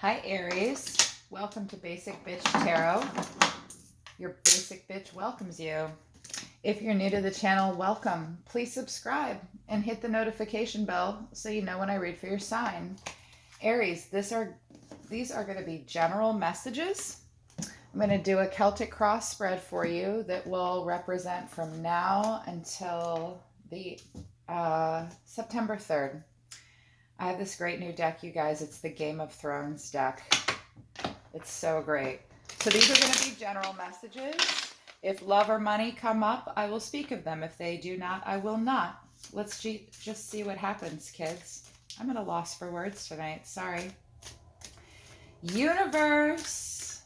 Hi Aries, welcome to Basic Bitch Tarot. Your basic bitch welcomes you. If you're new to the channel, welcome. Please subscribe and hit the notification bell so you know when I read for your sign. Aries, these are going to be general messages. I'm going to do a Celtic cross spread for you that will represent from now until the September 3rd. I have this great new deck, you guys. It's the Game of Thrones deck. It's so great. So these are going to be general messages. If love or money come up, I will speak of them. If they do not, I will not. Let's just see what happens, kids. I'm at a loss for words tonight. Sorry. Universe.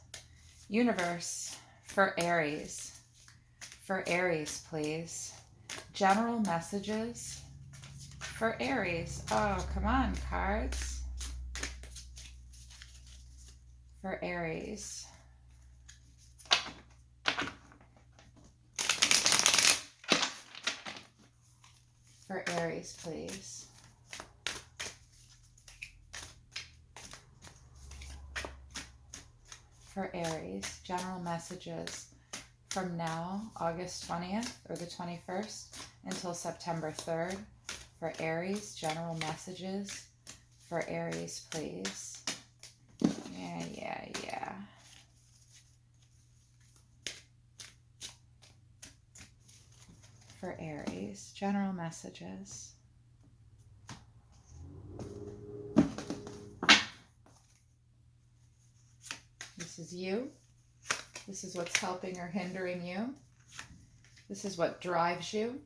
Universe for Aries. For Aries, please. General messages for Aries. Oh, come on, cards. For Aries. For Aries, please. For Aries, general messages from now, August 20th or the 21st until September 3rd. For Aries, general messages for Aries, please. Yeah. For Aries, general messages. This is you. This is what's helping or hindering you. This is what drives you.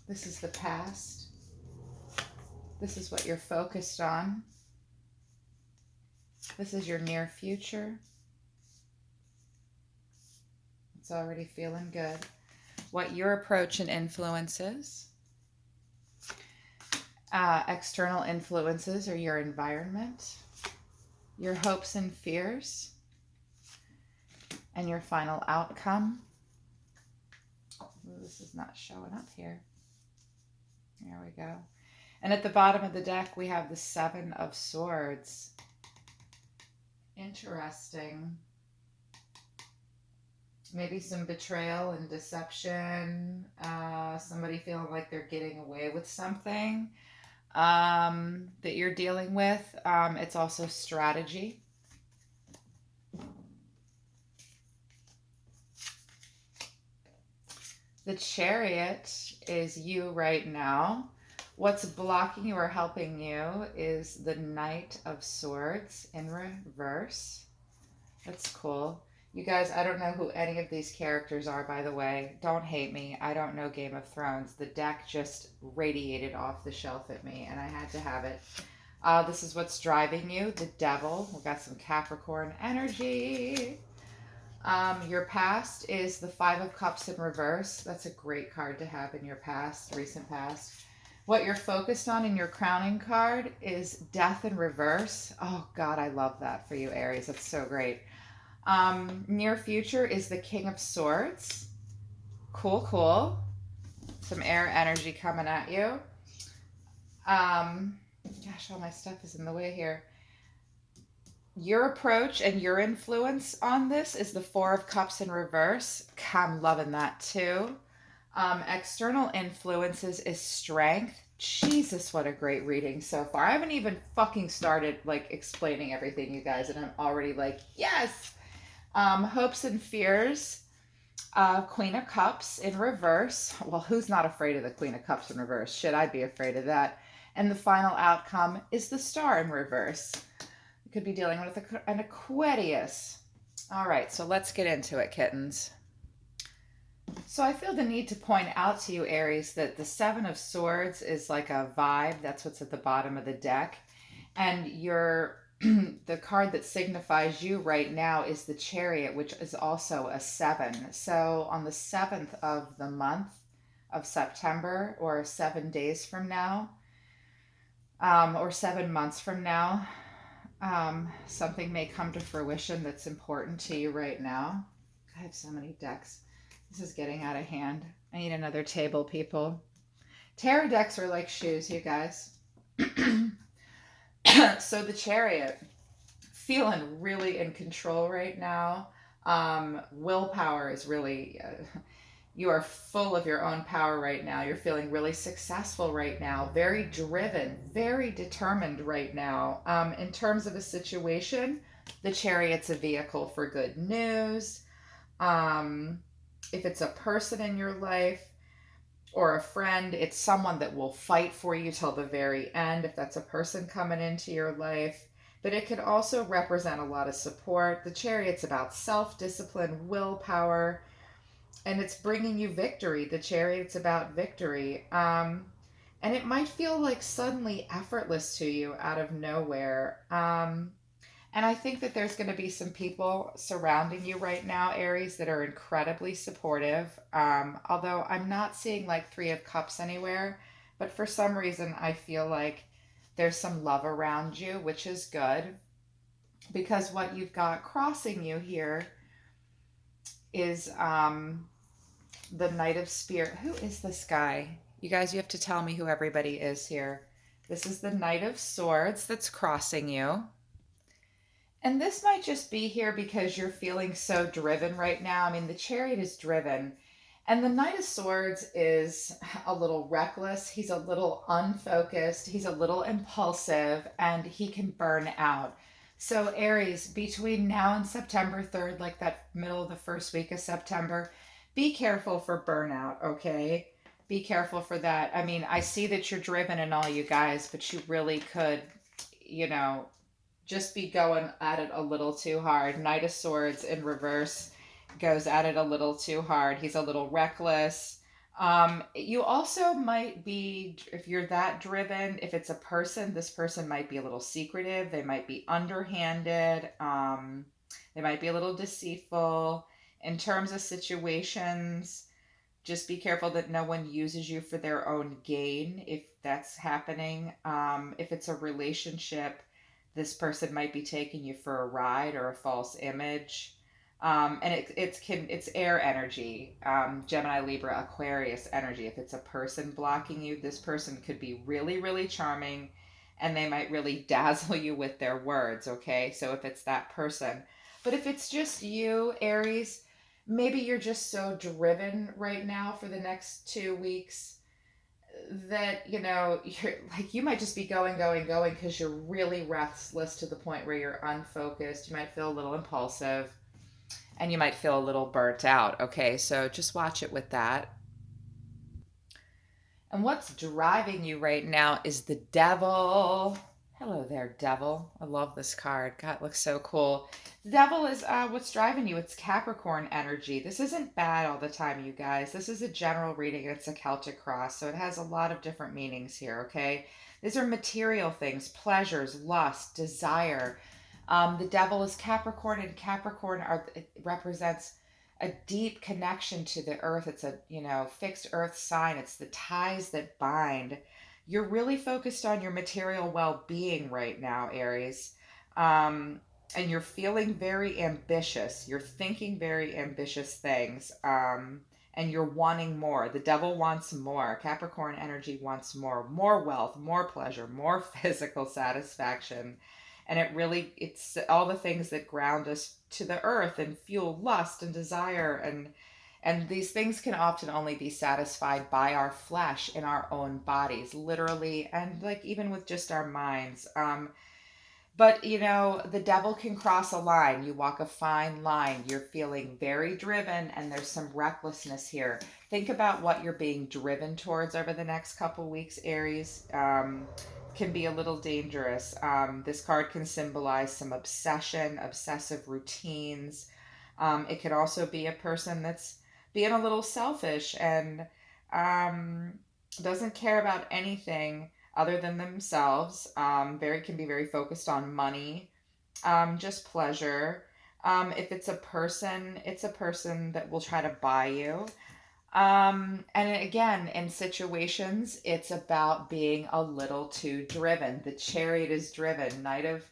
This is the past. This is what you're focused on. This is your near future. It's already feeling good. What your approach and influences. External influences are your environment, your hopes and fears, and your final outcome. Ooh, this is not showing up here. There we go. And at the bottom of the deck, we have the Seven of Swords. Interesting. Maybe some betrayal and deception. Somebody feeling like they're getting away with something that you're dealing with. It's also strategy. The Chariot is you right now. What's blocking you or helping you is the Knight of Swords in reverse. That's cool. You guys, I don't know who any of these characters are, by the way. Don't hate me. I don't know Game of Thrones. The deck just radiated off the shelf at me, and I had to have it. This is what's driving you, the Devil. We've got some Capricorn energy. Your past is the Five of Cups in reverse. That's a great card to have in your past, recent past. What you're focused on in your crowning card is Death in reverse. Oh, God, I love that for you, Aries. That's so great. Near future is the King of Swords. Cool. Some air energy coming at you. Gosh, all my stuff is in the way here. Your approach and your influence on this is the Four of Cups in reverse. I'm loving that too. External influences is strength. Jesus, what a great reading so far. I haven't even fucking started like explaining everything, you guys, and I'm already like, yes. Hopes and fears. Queen of Cups in reverse. Well, who's not afraid of the Queen of Cups in reverse? Shit, I'd be afraid of that. And the final outcome is the Star in reverse. You could be dealing with an Aquarius. All right, so let's get into it, kittens. So I feel the need to point out to you, Aries, that the Seven of Swords is like a vibe. That's what's at the bottom of the deck. And the card that signifies you right now is the Chariot, which is also a 7. So on the 7th of the month of September, or 7 days from now, or 7 months from now, something may come to fruition that's important to you right now. I have so many decks. This is getting out of hand. I need another table, people. Tarot decks are like shoes, you guys. So the Chariot. feeling really in control right now. Willpower is really, you are full of your own power right now. You're feeling really successful right now, very driven, very determined right now. In terms of a situation, the chariot's a vehicle for good news. Um, if it's a person in your life, or a friend, it's someone that will fight for you till the very end if that's a person coming into your life. But it could also represent a lot of support. The chariot's about self discipline, willpower, and it's bringing you victory. The chariot's about victory. And it might feel like suddenly effortless to you out of nowhere. And I think that there's going to be some people surrounding you right now, Aries, that are incredibly supportive. Although I'm not seeing like Three of Cups anywhere, but for some reason I feel like there's some love around you, which is good because what you've got crossing you here is the Knight of Spirit. Who is this guy? You guys, you have to tell me who everybody is here. This is the Knight of Swords that's crossing you. And this might just be here because you're feeling so driven right now. I mean, the chariot is driven, and the Knight of Swords is a little reckless. He's a little unfocused. He's a little impulsive, and he can burn out. So, Aries, between now and September 3rd, like that middle of the first week of September, be careful for burnout, okay? Be careful for that. I mean, I see that you're driven and all, you guys, but you really could, you know, just be going at it a little too hard. Knight of Swords in reverse goes at it a little too hard. He's a little reckless. You also might be, if you're that driven, if it's a person, this person might be a little secretive. They might be underhanded. They might be a little deceitful. In terms of situations, just be careful that no one uses you for their own gain if that's happening. If it's a relationship, this person might be taking you for a ride or a false image. And it's air energy, Gemini, Libra, Aquarius energy. If it's a person blocking you, this person could be really, really charming, and they might really dazzle you with their words. Okay, so if it's that person, but if it's just you, Aries, maybe you're just so driven right now for the next 2 weeks that you're like, you might just be going because you're really restless to the point where you're unfocused. You might feel a little impulsive, and you might feel a little burnt out. Okay, so just watch it with that. And what's driving you right now is the devil. Hello there, devil. I love this card. God, it looks so cool. The devil is what's driving you. It's Capricorn energy. This isn't bad all the time, you guys. This is a general reading. It's a Celtic cross, so it has a lot of different meanings here, okay? These are material things, pleasures, lust, desire. The devil is Capricorn, and it represents a deep connection to the earth. It's a, fixed earth sign. It's the ties that bind. You're really focused on your material well-being right now, Aries. Um, and you're feeling very ambitious. You're thinking very ambitious things. And you're wanting more. The devil wants more. Capricorn energy wants more wealth, more pleasure, more physical satisfaction. And it's all the things that ground us to the earth and fuel lust and desire, and these things can often only be satisfied by our flesh in our own bodies, literally, and like even with just our minds. But the devil can cross a line. You walk a fine line. You're feeling very driven, and there's some recklessness here. Think about what you're being driven towards over the next couple weeks, Aries. Can be a little dangerous. This card can symbolize some obsession, obsessive routines. It could also be a person that's being a little selfish and um, doesn't care about anything other than themselves. Very can be very focused on money, just pleasure. If it's a person that will try to buy you. And again, in situations, it's about being a little too driven. The chariot is driven. Knight of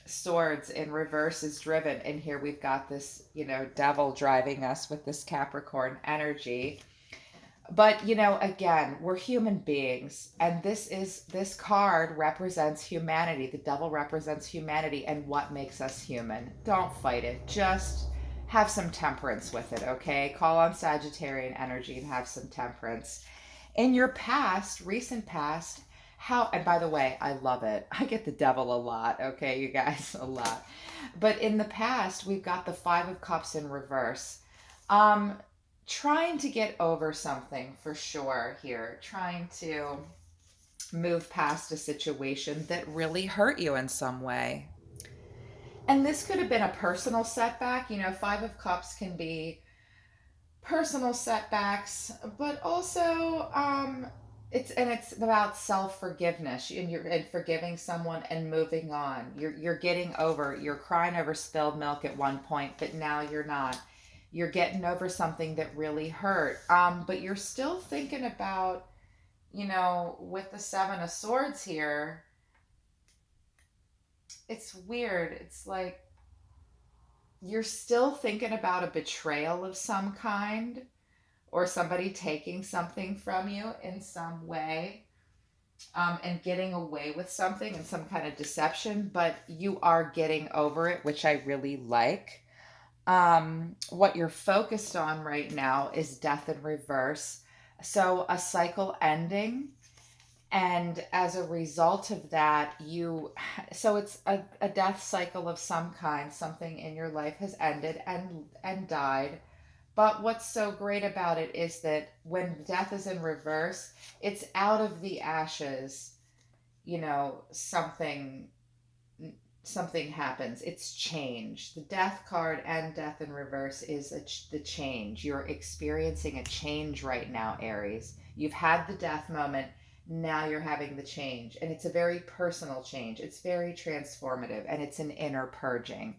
Swords in reverse is driven. And here we've got this, devil driving us with this Capricorn energy. But again, we're human beings, and this card represents humanity. The devil represents humanity and what makes us human. Don't fight it. Just have some temperance with it, okay? Call on Sagittarian energy and have some temperance. In your past, recent past, how, and by the way, I love it. I get the devil a lot, okay, you guys, a lot. But in the past, we've got the Five of Cups in reverse. Um, Trying to get over something for sure here, trying to move past a situation that really hurt you in some way. And this could have been a personal setback. Five of Cups can be personal setbacks, but also it's about self forgiveness, and you're and forgiving someone and moving on. You're getting over. You're crying over spilled milk at one point, but now you're not. You're getting over something that really hurt. But you're still thinking about, with the Seven of Swords here. It's weird. It's like you're still thinking about a betrayal of some kind, or somebody taking something from you in some way, and getting away with something and some kind of deception, but you are getting over it, which I really like. What you're focused on right now is death in reverse. So a cycle ending. And as a result of that, so it's a death cycle of some kind. Something in your life has ended and died. But what's so great about it is that when death is in reverse, it's out of the ashes, something happens. It's change. The death card and death in reverse is the change. You're experiencing a change right now, Aries. You've had the death moment. Now you're having the change. And it's a very personal change. It's very transformative, and it's an inner purging.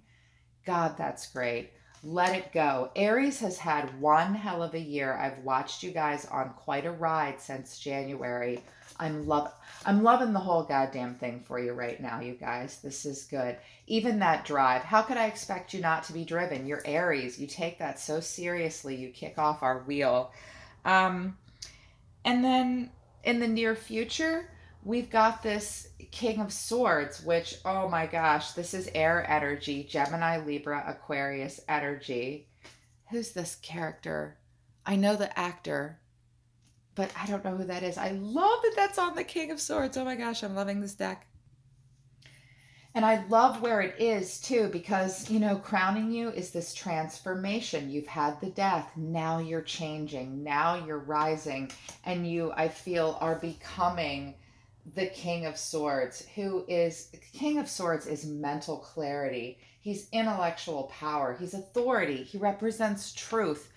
God, that's great. Let it go. Aries has had one hell of a year. I've watched you guys on quite a ride since January. I'm love I'm loving the whole goddamn thing for you right now, you guys. This is good. Even that drive. How could I expect you not to be driven? You're Aries. You take that so seriously. You kick off our wheel. Um, and then in the near future, we've got this King of Swords, which, oh my gosh, this is air energy, Gemini, Libra, Aquarius energy. Who's this character? I know the actor, but I don't know who that is. I love that that's on the King of Swords. Oh my gosh, I'm loving this deck. And I love where it is too, because, crowning you is this transformation. You've had the death. Now you're changing. Now you're rising. And you, I feel, are becoming the King of Swords, King of Swords is mental clarity. He's intellectual power. He's authority. He represents truth.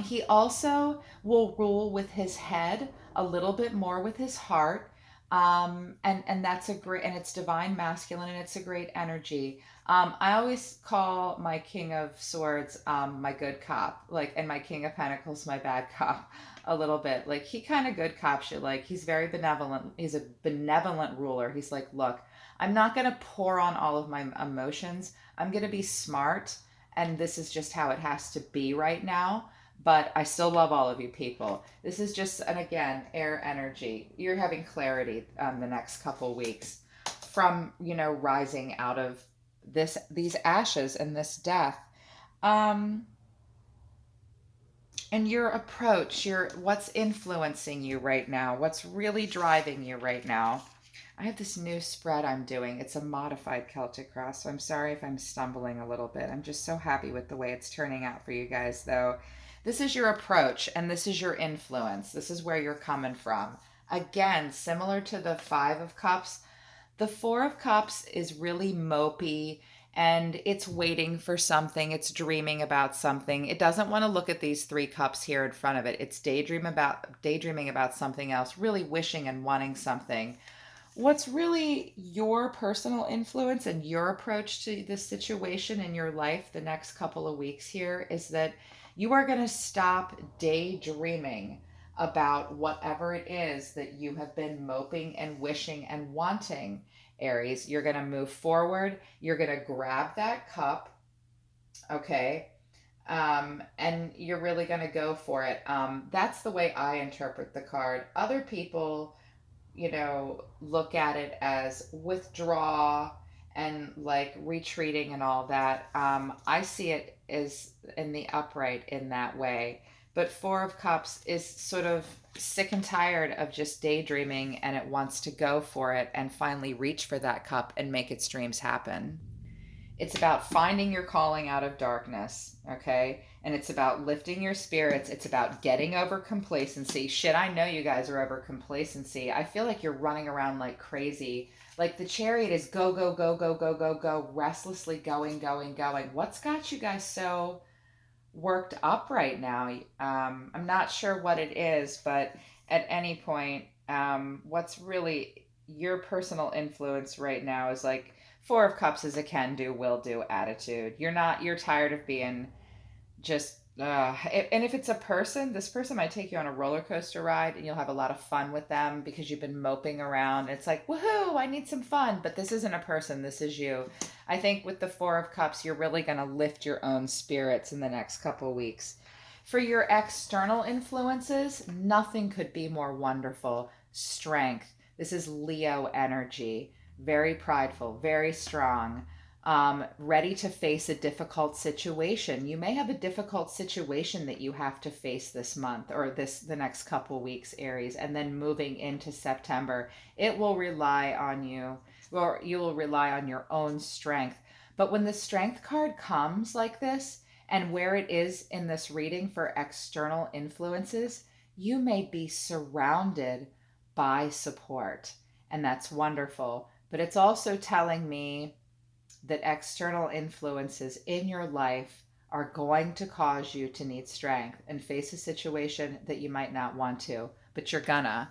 He also will rule with his head, a little bit more with his heart. And that's a great, and it's divine masculine, and it's a great energy. I always call my King of Swords my good cop, like, and my King of Pentacles my bad cop, a little bit. Like, he kind of good cops you. Like, he's very benevolent. He's a benevolent ruler. He's like, look, I'm not gonna pour on all of my emotions. I'm gonna be smart, and this is just how it has to be right now, but I still love all of you people. This is just, and again, air energy. You're having clarity the next couple weeks from, rising out of these ashes and this death. Um, and your approach, what's influencing you right now, what's really driving you right now. I have this new spread I'm doing. It's a modified Celtic cross, so I'm sorry if I'm stumbling a little bit. I'm just so happy with the way it's turning out for you guys, though. This is your approach, and this is your influence. This is where you're coming from. Again, similar to the Five of Cups, the Four of Cups is really mopey, and it's waiting for something. It's dreaming about something. It doesn't want to look at these three cups here in front of it. It's daydreaming about something else, really wishing and wanting something. What's really your personal influence and your approach to this situation in your life the next couple of weeks here is that you are going to stop daydreaming about whatever it is that you have been moping and wishing and wanting, Aries. You're going to move forward. You're going to grab that cup, okay? And you're really going to go for it. That's the way I interpret the card. Other people, look at it as withdraw and like retreating and all that. I see it as in the upright in that way. But Four of Cups is sort of sick and tired of just daydreaming, and it wants to go for it and finally reach for that cup and make its dreams happen. It's about finding your calling out of darkness, okay? And it's about lifting your spirits. It's about getting over complacency. Shit, I know you guys are over complacency. I feel like you're running around like crazy. Like the chariot is go, go, go, go, go, go, go, restlessly going, going, going. What's got you guys so worked up right now? I'm not sure what it is, but at any point, what's really your personal influence right now is like Four of Cups is a can do, will do attitude. You're tired of being just and if it's a person, this person might take you on a roller coaster ride and you'll have a lot of fun with them because you've been moping around. It's like, woohoo, I need some fun. But this isn't a person, this is you. I think with the Four of Cups, you're really going to lift your own spirits in the next couple weeks. For your external influences, nothing could be more wonderful. Strength. This is Leo energy. Very prideful, very strong, ready to face a difficult situation. You may have a difficult situation that you have to face this month or the next couple weeks, Aries, and then moving into September, it will rely on you, or you will rely on your own strength. But when the strength card comes like this, and where it is in this reading for external influences, you may be surrounded by support, and that's wonderful. But it's also telling me that external influences in your life are going to cause you to need strength and face a situation that you might not want to, but you're gonna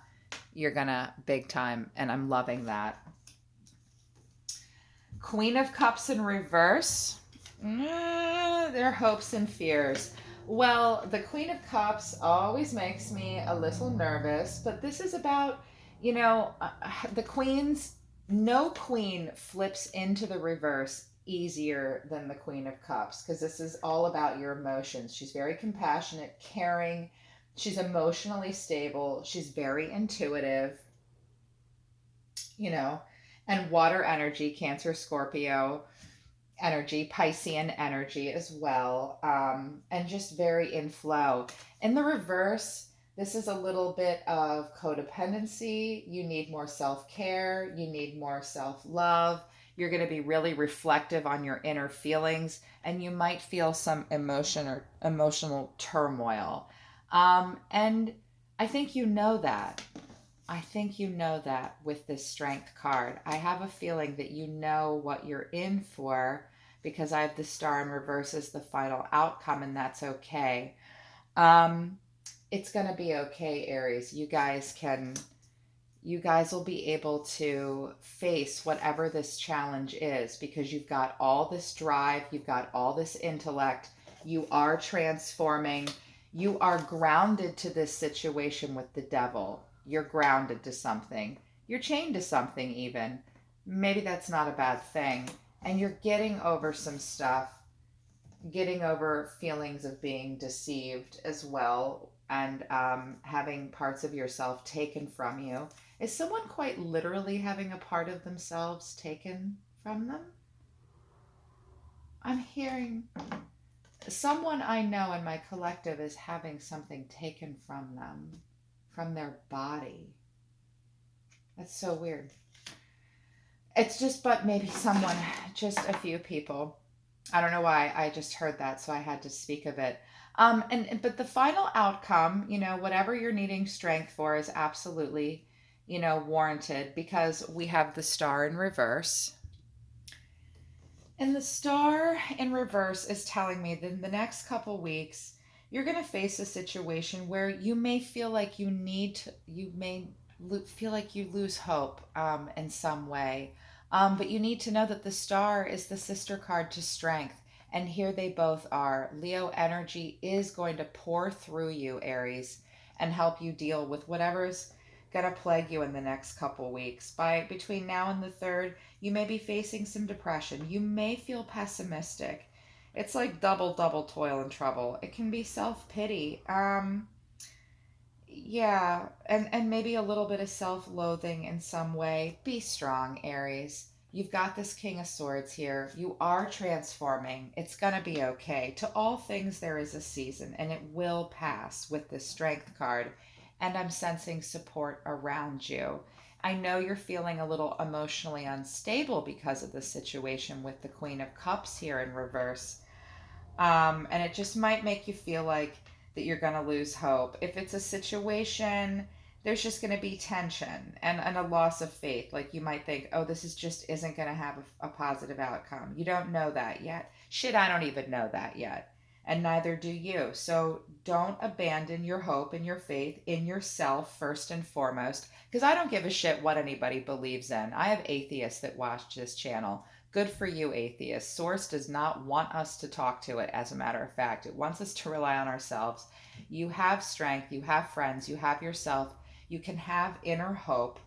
big time, and I'm loving that. Queen of Cups in reverse. Their hopes and fears. Well, the Queen of Cups always makes me a little nervous, but this is about, the Queen's. No queen flips into the reverse easier than the Queen of Cups because this is all about your emotions. She's very compassionate, caring, she's emotionally stable, she's very intuitive, you know, and water energy, Cancer, Scorpio energy, Piscean energy as well, and just very in flow. In the reverse, this is a little bit of codependency. You need more self care, you need more self love. You're going to be really reflective on your inner feelings, and you might feel some emotion or emotional turmoil. And I think you know that. I think you know that with this strength card. I have a feeling that you know what you're in for because I have the star in reverse as the final outcome, and that's okay. Um, it's going to be okay, Aries. You guys will be able to face whatever this challenge is because you've got all this drive, you've got all this intellect, you are transforming, you are grounded to this situation with the devil. You're grounded to something, you're chained to something, even. Maybe that's not a bad thing. And you're getting over some stuff, getting over feelings of being deceived as well, and having parts of yourself taken from you. Is someone quite literally having a part of themselves taken from them? I'm hearing someone I know in my collective is having something taken from them, from their body. That's so weird. It's just, but maybe someone, just a few people. I don't know why I just heard that, so I had to speak of it. And but the final outcome, whatever you're needing strength for, is absolutely, warranted because we have the star in reverse. And the star in reverse is telling me that in the next couple weeks, you're going to face a situation where you may feel like you may feel like you lose hope in some way. But you need to know that the star is the sister card to strength. And here they both are. Leo energy is going to pour through you, Aries, and help you deal with whatever's going to plague you in the next couple weeks. By between now and the 3rd, you may be facing some depression. You may feel pessimistic. It's like double, double toil and trouble. It can be self-pity. Yeah, and maybe a little bit of self-loathing in some way. Be strong, Aries. You've got this King of Swords here. You are transforming. It's gonna be okay. To all things there is a season, and it will pass with this Strength card. And I'm sensing support around you. I know you're feeling a little emotionally unstable because of the situation with the Queen of Cups here in reverse. And it just might make you feel like that you're going to lose hope. If it's a situation, there's just going to be tension and a loss of faith. Like you might think, oh, this is just isn't going to have a positive outcome. You don't know that yet. Shit, I don't even know that yet. And neither do you. So don't abandon your hope and your faith in yourself first and foremost. Because I don't give a shit what anybody believes in. I have atheists that watch this channel. Good for you, atheists. Source does not want us to talk to it, as a matter of fact. It wants us to rely on ourselves. You have strength, you have friends, you have yourself. You can have inner hope,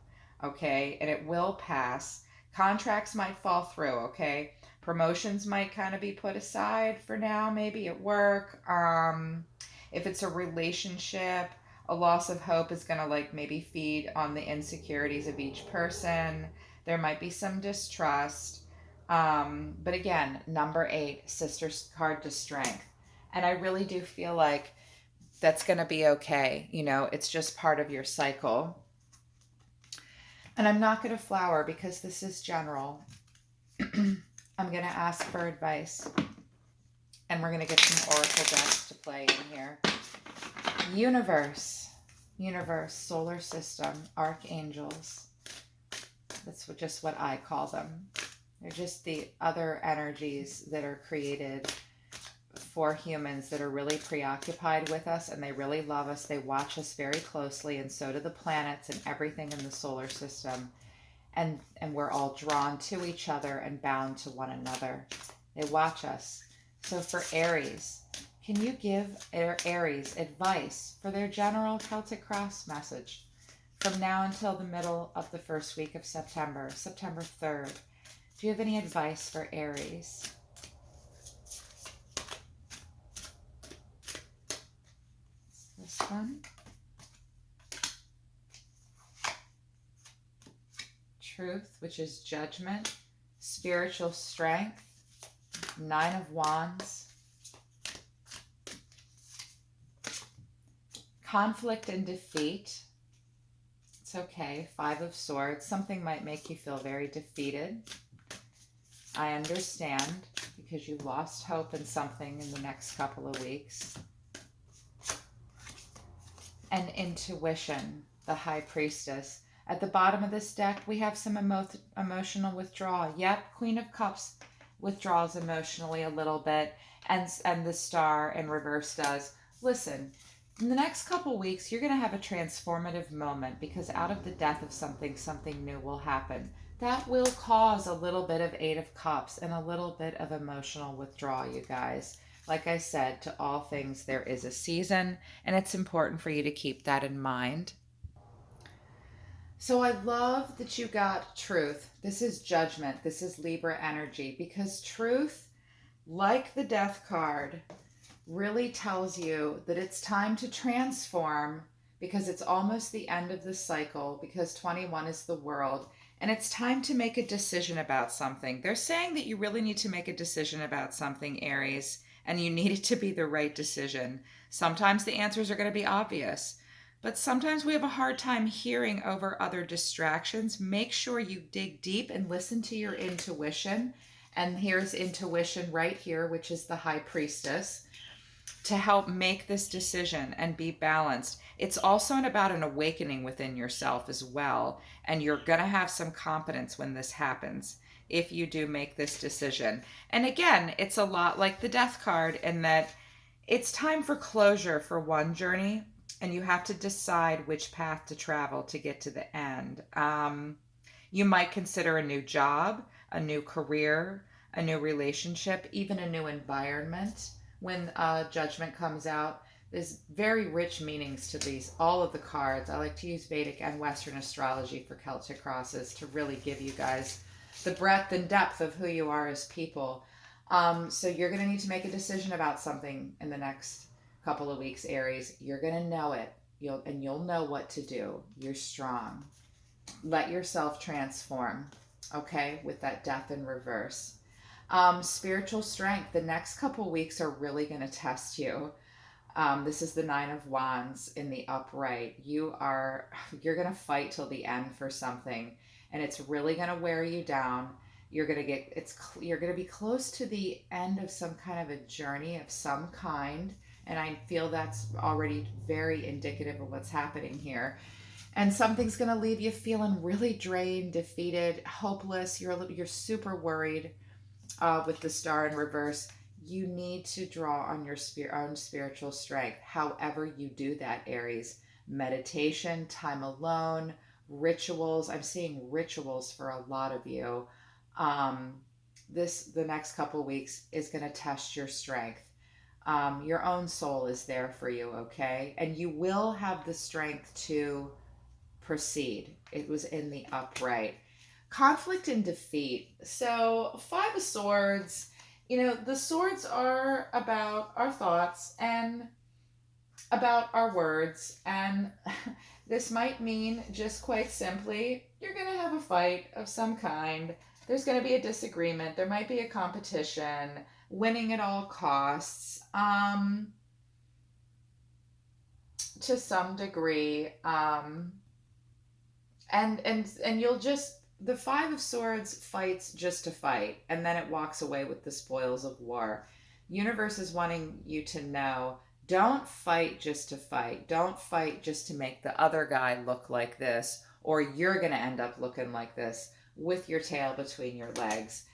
okay? And it will pass. Contracts might fall through, okay? Promotions might kind of be put aside for now, maybe at work. If it's a relationship, a loss of hope is going to like maybe feed on the insecurities of each person. There might be some distrust. But again, number 8, sister's card to strength. And I really do feel like that's going to be okay. You know, it's just part of your cycle. And I'm not going to flower because this is general. I'm going to ask for advice. And we're going to get some oracle decks to play in here. Universe, solar system, archangels. That's just what I call them. They're just the other energies that are created for humans that are really preoccupied with us, and they really love us. They watch us very closely, and so do the planets and everything in the solar system. And we're all drawn to each other and bound to one another. They watch us. So for Aries, can you give Aries advice for their general Celtic Cross message from now until the middle of the first week of September, September 3rd? Do you have any advice for Aries? This one. Truth, which is judgment. Spiritual strength. 9 of Wands. Conflict and defeat. It's okay. 5 of Swords. Something might make you feel very defeated. I understand, because you lost hope in something in the next couple of weeks. And intuition, the High Priestess. At the bottom of this deck, we have some emotional withdrawal. Yep, Queen of Cups withdraws emotionally a little bit, and the Star in reverse does. Listen, in the next couple weeks, you're going to have a transformative moment, because out of the death of something, something new will happen. That will cause a little bit of 8 of Cups and a little bit of emotional withdrawal, you guys. Like I said, to all things, there is a season, and it's important for you to keep that in mind. So I love that you got truth. This is judgment. This is Libra energy, because truth, like the death card, really tells you that it's time to transform, because it's almost the end of the cycle, because 21 is the world, and it's time to make a decision about something. They're saying that you really need to make a decision about something, Aries, and you need it to be the right decision. Sometimes the answers are going to be obvious, but sometimes we have a hard time hearing over other distractions. Make sure you dig deep and listen to your intuition. And here's intuition right here, which is the High Priestess, to help make this decision and be balanced. It's also about an awakening within yourself as well. And you're going to have some confidence when this happens, if you do make this decision. And again, it's a lot like the Death card, in that it's time for closure for one journey, and you have to decide which path to travel to get to the end. You might consider a new job, a new career, a new relationship, even a new environment when judgment comes out. There's very rich meanings to these, all of the cards. I like to use Vedic and Western astrology for Celtic crosses to really give you guys the breadth and depth of who you are as people. So you're going to need to make a decision about something in the next couple of weeks, Aries. You're going to know it. You'll know what to do. You're strong. Let yourself transform, okay, with that death in reverse. Spiritual strength. The next couple weeks are really going to test you. This is the Nine of Wands in the upright. You're going to fight till the end for something, and it's really going to wear you down. You're going to be close to the end of some kind of a journey of some kind, and I feel that's already very indicative of what's happening here. And something's going to leave you feeling really drained, defeated, hopeless. You're super worried with the star in reverse. You need to draw on your own spiritual strength. However, you do that, Aries. Meditation, time alone, rituals. I'm seeing rituals for a lot of you. Um, the next couple weeks is going to test your strength. Your own soul is there for you, okay? And you will have the strength to proceed. It was in the upright. Conflict and defeat. So, Five of Swords, the swords are about our thoughts and about our words. And this might mean just quite simply, you're going to have a fight of some kind. There's going to be a disagreement. There might be a competition, winning at all costs, to some degree. And you'll just the Five of Swords fights just to fight, and then it walks away with the spoils of war. Universe is wanting you to know, don't fight just to fight. Don't fight just to make the other guy look like this, or you're going to end up looking like this with your tail between your legs.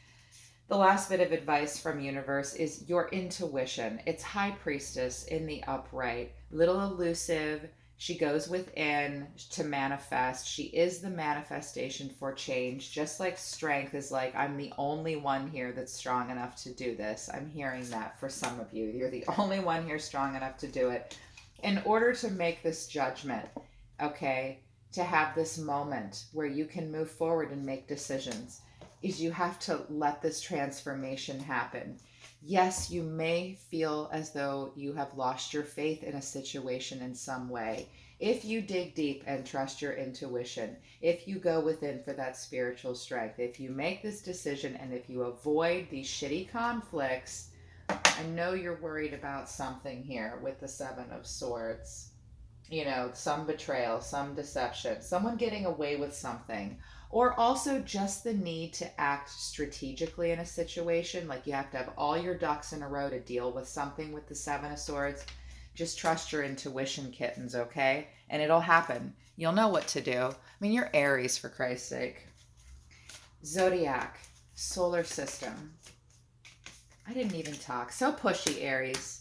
The last bit of advice from Universe is your intuition. It's High Priestess in the upright, little elusive. She goes within to manifest. She is the manifestation for change. Just like strength is like, I'm the only one here that's strong enough to do this. I'm hearing that for some of you. You're the only one here strong enough to do it. In order to make this judgment, okay, to have this moment where you can move forward and make decisions, is you have to let this transformation happen. Yes, you may feel as though you have lost your faith in a situation in some way. If you dig deep and trust your intuition, if you go within for that spiritual strength, if you make this decision and if you avoid these shitty conflicts, I know you're worried about something here with the Seven of Swords. Some betrayal, some deception, someone getting away with something, or also just the need to act strategically in a situation. Like you have to have all your ducks in a row to deal with something with the Seven of Swords. Just trust your intuition, kittens, okay? And it'll happen. You'll know what to do. I mean, you're Aries, for Christ's sake. Zodiac, solar system. I didn't even talk. So pushy, Aries.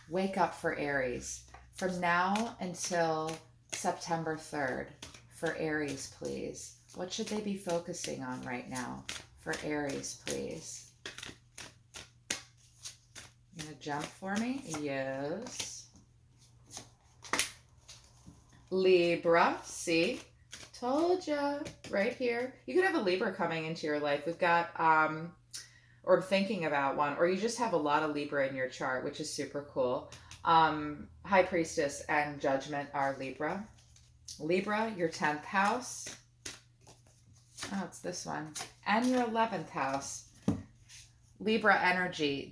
Wake up for Aries. From now until September 3rd, for Aries, please. What should they be focusing on right now? For Aries, please. You gonna jump for me? Yes. Libra, see? Told ya. Right here. You could have a Libra coming into your life. We've got, or thinking about one, or you just have a lot of Libra in your chart, which is super cool. High Priestess and Judgment are Libra. Libra, your 10th house. Oh, it's this one. And your 11th house. Libra energy.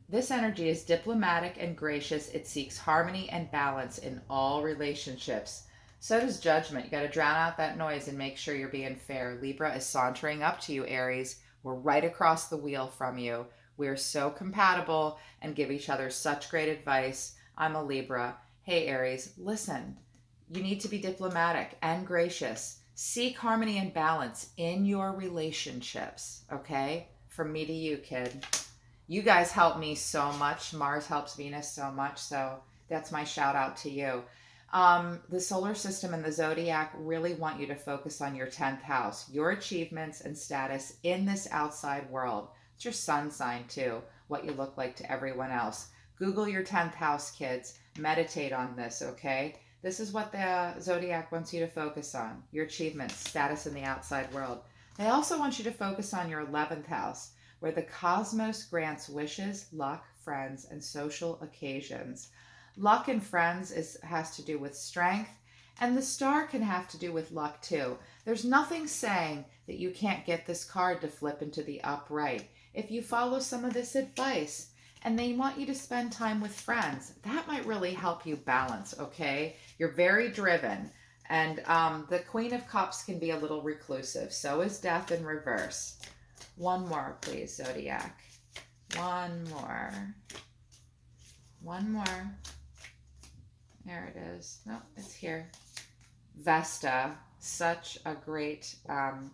This energy is diplomatic and gracious. It seeks harmony and balance in all relationships. So does Judgment. You got to drown out that noise and make sure you're being fair. Libra is sauntering up to you, Aries. We're right across the wheel from you. We're so compatible and give each other such great advice. I'm a Libra. Hey, Aries, listen. You need to be diplomatic and gracious. Seek harmony and balance in your relationships, okay? From me to you, kid. You guys help me so much. Mars helps Venus so much, so that's my shout out to you. The solar system and the zodiac really want you to focus on your 10th house, your achievements and status in this outside world. It's your sun sign too, what you look like to everyone else. Google your 10th house, kids. Meditate on this, okay? This is what the zodiac wants you to focus on, your achievements, status in the outside world. They also want you to focus on your 11th house, where the cosmos grants wishes, luck, friends, and social occasions. Luck and friends has to do with strength, and the star can have to do with luck too. There's nothing saying that you can't get this card to flip into the upright if you follow some of this advice. And they want you to spend time with friends. That might really help you balance, okay? You're very driven. And the Queen of Cups can be a little reclusive. So is Death in reverse. One more, please, Zodiac. One more. One more. There it is. No, it's here. Vesta, such a great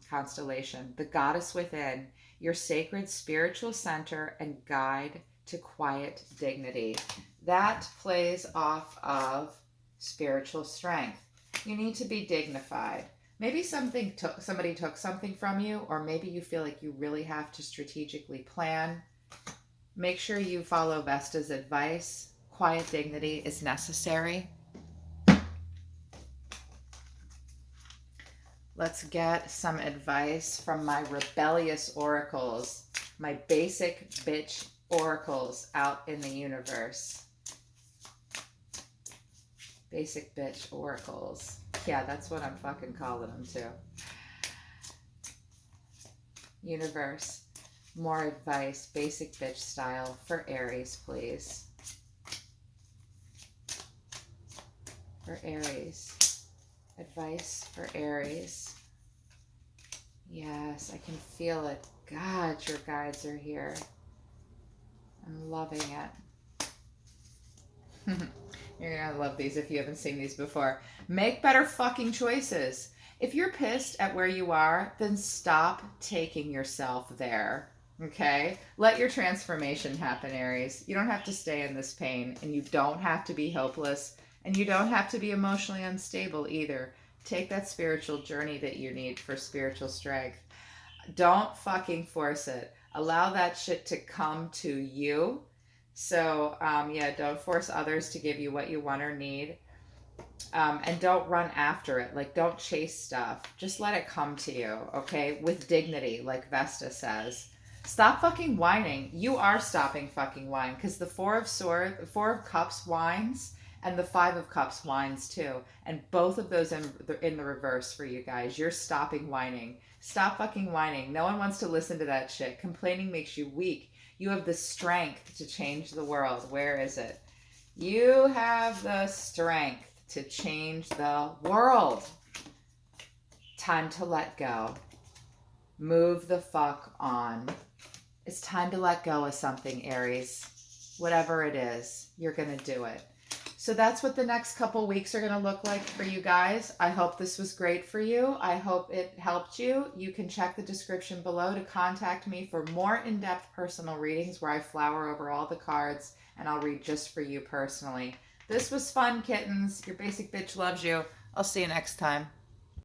constellation. The goddess within, your sacred spiritual center and guide to quiet dignity. That plays off of spiritual strength. You need to be dignified. Maybe somebody took something from you, or maybe you feel like you really have to strategically plan. Make sure you follow Vesta's advice. Quiet dignity is necessary. Let's get some advice from my rebellious oracles, my basic bitch oracles out in the universe. Basic bitch oracles. Yeah, that's what I'm fucking calling them too. Universe, more advice, basic bitch style for Aries, please. For Aries. Advice for Aries. Yes, I can feel it. God, your guides are here. I'm loving it. You're gonna love these if you haven't seen these before. Make better fucking choices. If you're pissed at where you are, then stop taking yourself there. Okay? Let your transformation happen, Aries. You don't have to stay in this pain, and you don't have to be hopeless, and you don't have to be emotionally unstable either. Take that spiritual journey that you need for spiritual strength. Don't fucking force it. Allow that shit to come to you. So, yeah, don't force others to give you what you want or need. And don't run after it. Like, don't chase stuff. Just let it come to you, okay? With dignity, like Vesta says. Stop fucking whining. You are stopping fucking whine, because the Four of Cups whines, and the Five of Cups whines too. And both of those in the reverse for you guys. You're stopping whining. Stop fucking whining. No one wants to listen to that shit. Complaining makes you weak. You have the strength to change the world. Where is it? You have the strength to change the world. Time to let go. Move the fuck on. It's time to let go of something, Aries. Whatever it is, you're going to do it. So that's what the next couple weeks are going to look like for you guys. I hope this was great for you. I hope it helped you. You can check the description below to contact me for more in-depth personal readings where I flower over all the cards and I'll read just for you personally. This was fun, kittens. Your basic bitch loves you. I'll see you next time.